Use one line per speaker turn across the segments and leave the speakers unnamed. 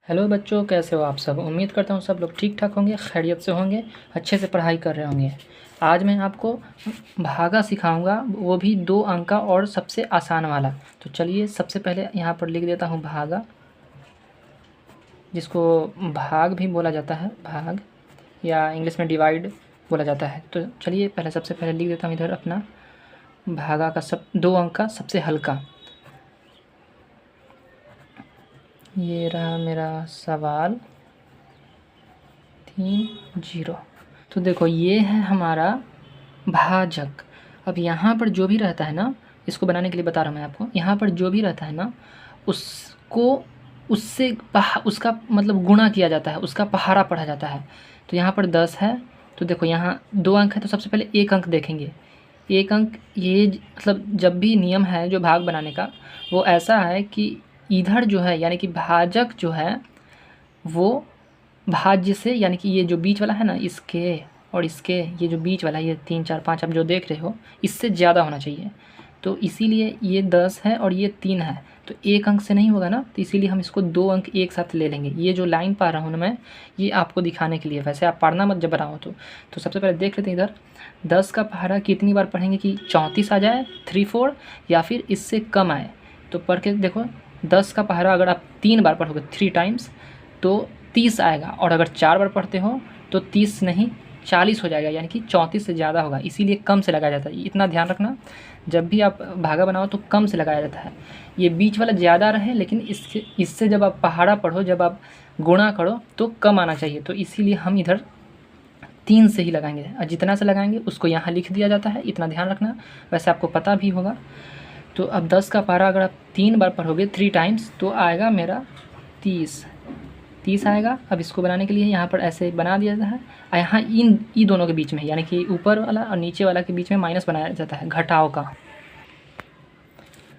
Hello बच्चों, कैसे हो आप सब। उम्मीद करता हूँ सब लोग ठीक ठाक होंगे, खैरियत से होंगे, अच्छे से पढ़ाई कर रहे होंगे। आज मैं आपको भागा सिखाऊंगा, वो भी 2 अंक का और सबसे आसान वाला। तो चलिए सबसे पहले यहाँ पर लिख देता हूँ भागा, जिसको भाग भी बोला जाता है, भाग या इंग्लिश में डिवाइड बोला जाता है। तो चलिए पहले सबसे पहले लिख देता हूँ इधर अपना भागा का 2 अंक का सबसे हल्का। ये रहा मेरा सवाल 3-0। तो देखो ये है हमारा भाजक। अब यहाँ पर जो भी रहता है ना, इसको बनाने के लिए बता रहा हूँ मैं आपको, यहाँ पर जो भी रहता है ना उसको उससे उसका मतलब गुणा किया जाता है, उसका पहाड़ा पढ़ा जाता है। तो यहाँ पर 10 है, तो देखो यहाँ 2 अंक है, तो सबसे पहले 1 अंक देखेंगे। 1 अंक ये मतलब जब भी नियम है जो भाग बनाने का, वो ऐसा है कि इधर जो है यानी कि भाजक जो है वो भाज्य से, यानी कि ये जो बीच वाला है ना, इसके और इसके ये जो बीच वाला, ये 3 4 5 आप जो देख रहे हो, इससे ज़्यादा होना चाहिए। तो इसीलिए ये 10 है और ये 3 है, तो 1 अंक से नहीं होगा ना, तो इसीलिए हम इसको 2 अंक एक साथ ले लेंगे। ये जो लाइन पा रहा हूँ ना मैं, ये आपको दिखाने के लिए, वैसे आप पढ़ना मत जब बनाओ तो सबसे पहले देख लेते हैं इधर 10 का पहाड़ा कितनी बार पढ़ेंगे कि 34 आ जाए, 3-4, या फिर इससे कम आए। तो पढ़ के देखो, 10 का पहाड़ा अगर आप 3 बार पढ़ोगे 3 टाइम्स तो 30 आएगा, और अगर 4 बार पढ़ते हो तो 30 नहीं 40 हो जाएगा, यानी कि 34 से ज़्यादा होगा। इसीलिए कम से लगाया जाता है, इतना ध्यान रखना। जब भी आप भागा बनाओ तो कम से लगाया जाता है, ये बीच वाला ज़्यादा रहे, लेकिन इससे जब आप पहाड़ा पढ़ो, जब आप गुणा करो तो कम आना चाहिए। तो इसीलिए हम इधर 3 से ही लगाएंगे, और जितना से लगाएंगे उसको यहाँ लिख दिया जाता है, इतना ध्यान रखना। वैसे आपको पता भी होगा। तो अब 10 का पहाड़ा अगर आप 3 बार पढ़ोगे 3 टाइम्स तो आएगा मेरा 30 आएगा। अब इसको बनाने के लिए यहाँ पर ऐसे बना दिया जाता है, और यहाँ इन दोनों के बीच में, यानी कि ऊपर वाला और नीचे वाला के बीच में माइनस बनाया जाता है घटाव का।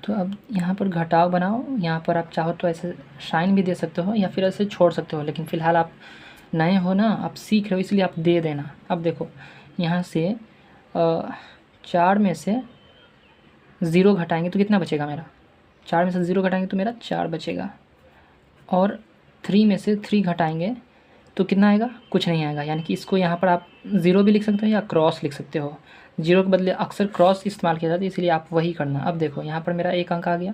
तो अब यहाँ पर घटाव बनाओ, यहाँ पर आप चाहो तो ऐसे साइन भी दे सकते हो या फिर ऐसे छोड़ सकते हो, लेकिन फ़िलहाल आप नए हो ना, आप सीख रहे हो, इसलिए आप दे देना। अब देखो यहाँ से 4 में से 0 घटाएंगे तो कितना बचेगा मेरा, 4 में से 0 घटाएंगे तो मेरा 4 बचेगा, और 3 में से 3 घटाएंगे तो कितना आएगा, कुछ नहीं आएगा। यानी कि इसको यहाँ पर आप 0 भी लिख सकते हो या क्रॉस लिख सकते हो। 0 के बदले अक्सर क्रॉस इस्तेमाल किया जाता है, इसलिए आप वही करना। अब देखो यहाँ पर मेरा 1 अंक आ गया।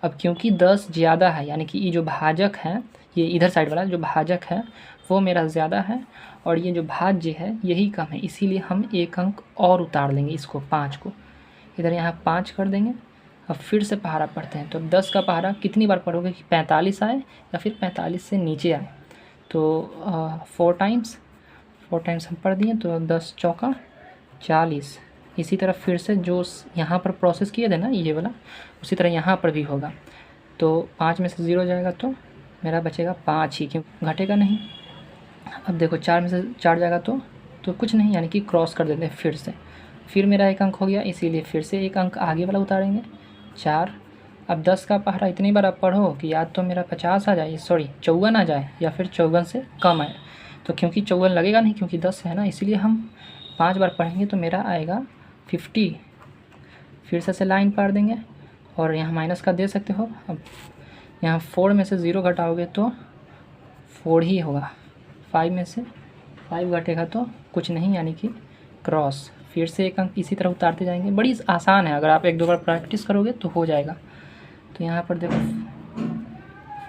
अब क्योंकि 10 ज़्यादा है, यानी कि ये जो भाजक है, ये इधर साइड वाला जो भाजक है वो मेरा ज़्यादा है, और ये जो भाज्य है यही कम है, इसीलिए हम 1 अंक और उतार लेंगे, इसको 5 को इधर यहाँ 5 कर देंगे। अब फिर से पहाड़ा पढ़ते हैं। तो अब 10 का पहाड़ा कितनी बार पढ़ोगे कि 45 आए या फिर 45 से नीचे आए। तो 4 टाइम्स हम पढ़ दिए, तो 10 चौका 40। इसी तरह फिर से जो यहाँ पर प्रोसेस किए थे ना ये वाला, उसी तरह यहाँ पर भी होगा। तो 5 में से 0 जाएगा तो मेरा बचेगा 5 ही, क्यों घटेगा नहीं। अब देखो 4 में से 4 जाएगा तो कुछ नहीं, यानी कि क्रॉस कर देते हैं फिर मेरा 1 अंक हो गया, इसीलिए फिर से 1 अंक आगे वाला उतारेंगे 4। अब 10 का पहाड़ा इतनी बार आप पढ़ो कि या तो मेरा 50 आ जाए, सॉरी 54 आ जाए, या फिर 54 से कम आए। तो क्योंकि 54 लगेगा नहीं, क्योंकि 10 है ना, इसीलिए हम 5 बार पढ़ेंगे तो मेरा आएगा 50। फिर से लाइन पार देंगे, और यहाँ माइनस का दे सकते हो। अब यहाँ 4 में से 0 घटाओगे तो 4 ही होगा, 5 में से 5 घटेगा तो कुछ नहीं, यानी कि क्रॉस। फिर से 1 अंक इसी तरह उतारते जाएंगे। बड़ी आसान है, अगर आप 1-2 बार प्रैक्टिस करोगे तो हो जाएगा। तो यहाँ पर देखो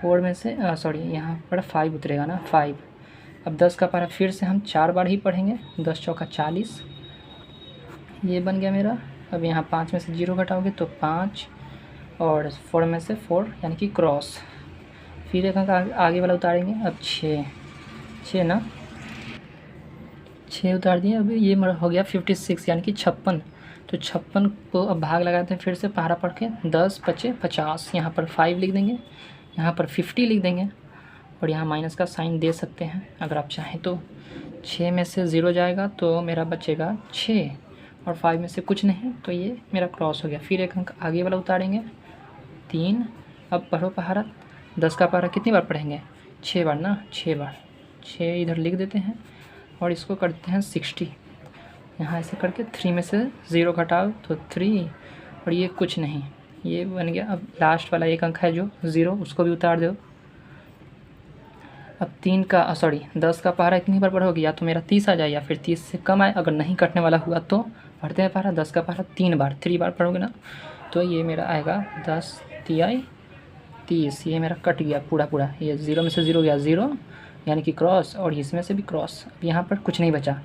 4 में से सॉरी यहाँ पर 5 उतरेगा ना, 5। अब 10 का पारा फिर से हम 4 बार ही पढ़ेंगे, 10 चौका 40, ये बन गया मेरा। अब यहाँ 5 में से 0 घटाओगे तो 5, और 4 में से 4 यानी कि क्रॉस। फिर 1 अंक आगे वाला उतारेंगे। अब 6 ना, 6 उतार दिए। अब ये हो गया 56 यानी कि 56। तो 56 को अब भाग लगाते हैं फिर से पहाड़ा पढ़ के, 10 पचे 50, यहाँ पर 5 लिख देंगे, यहाँ पर 50 लिख देंगे, और यहाँ माइनस का साइन दे सकते हैं अगर आप चाहें तो। 6 में से 0 जाएगा तो मेरा बचेगा 6, और 5 में से कुछ नहीं, तो ये मेरा क्रॉस हो गया। फिर 1 अंक आगे वाला उतारेंगे 3। अब पढ़ो पहाड़ा, 10 का पहाड़ा कितनी बार पढ़ेंगे, 6 बार ना, 6 बार, 6 इधर लिख देते हैं, और इसको करते हैं 60। यहाँ ऐसे करके 3 में से 0 घटाओ तो 3, और ये कुछ नहीं, ये बन गया। अब लास्ट वाला 1 अंक है जो 0, उसको भी उतार दो। अब 3 का 10 का पहाड़ा इतनी बार पढ़ोगे या तो मेरा 30 आ जाए या फिर 30 से कम आए। अगर नहीं कटने वाला हुआ तो पढ़ते हैं पहाड़ा 10 का पहाड़ा 3 बार, 3 बार पढ़ोगे ना तो ये मेरा आएगा 10 तिहाई 30। ये मेरा कट गया पूरा, ये 0 में से 0 गया 0 यानी कि क्रॉस, और इसमें से भी क्रॉस। अब यहाँ पर कुछ नहीं बचा।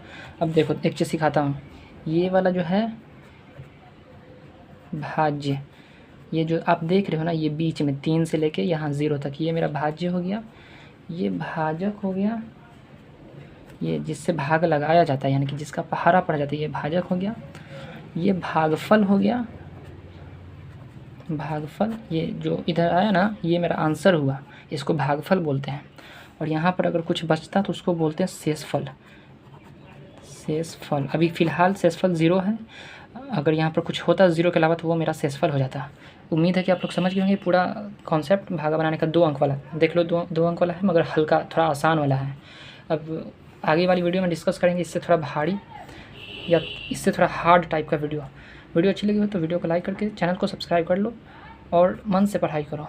अब देखो एक चीज़ सिखाता हूँ, ये वाला जो है भाज्य, ये जो आप देख रहे हो ना ये बीच में 3 से लेके यहाँ 0 तक, ये मेरा भाज्य हो गया, ये भाजक हो गया, ये जिससे भाग लगाया जाता है यानी कि जिसका पहाड़ा पड़ जाता है ये भाजक हो गया, ये भागफल हो गया, भागफल। ये जो इधर आया ना ये मेरा आंसर हुआ, इसको भागफल बोलते हैं। और यहाँ पर अगर कुछ बचता तो उसको बोलते हैं शेषफल, शेषफल। अभी फ़िलहाल शेषफल 0 है, अगर यहाँ पर कुछ होता 0 के अलावा तो वो मेरा शेषफल हो जाता। उम्मीद है कि आप लोग समझ गए होंगे पूरा कॉन्सेप्ट भागा बनाने का। 2 अंक वाला देख लो, 2 अंक वाला है मगर हल्का थोड़ा आसान वाला है। अब आगे वाली वीडियो में डिस्कस करेंगे इससे थोड़ा भारी या इससे थोड़ा हार्ड टाइप का वीडियो अच्छी लगी हो तो वीडियो को लाइक करके चैनल को सब्सक्राइब कर लो और मन से पढ़ाई करो।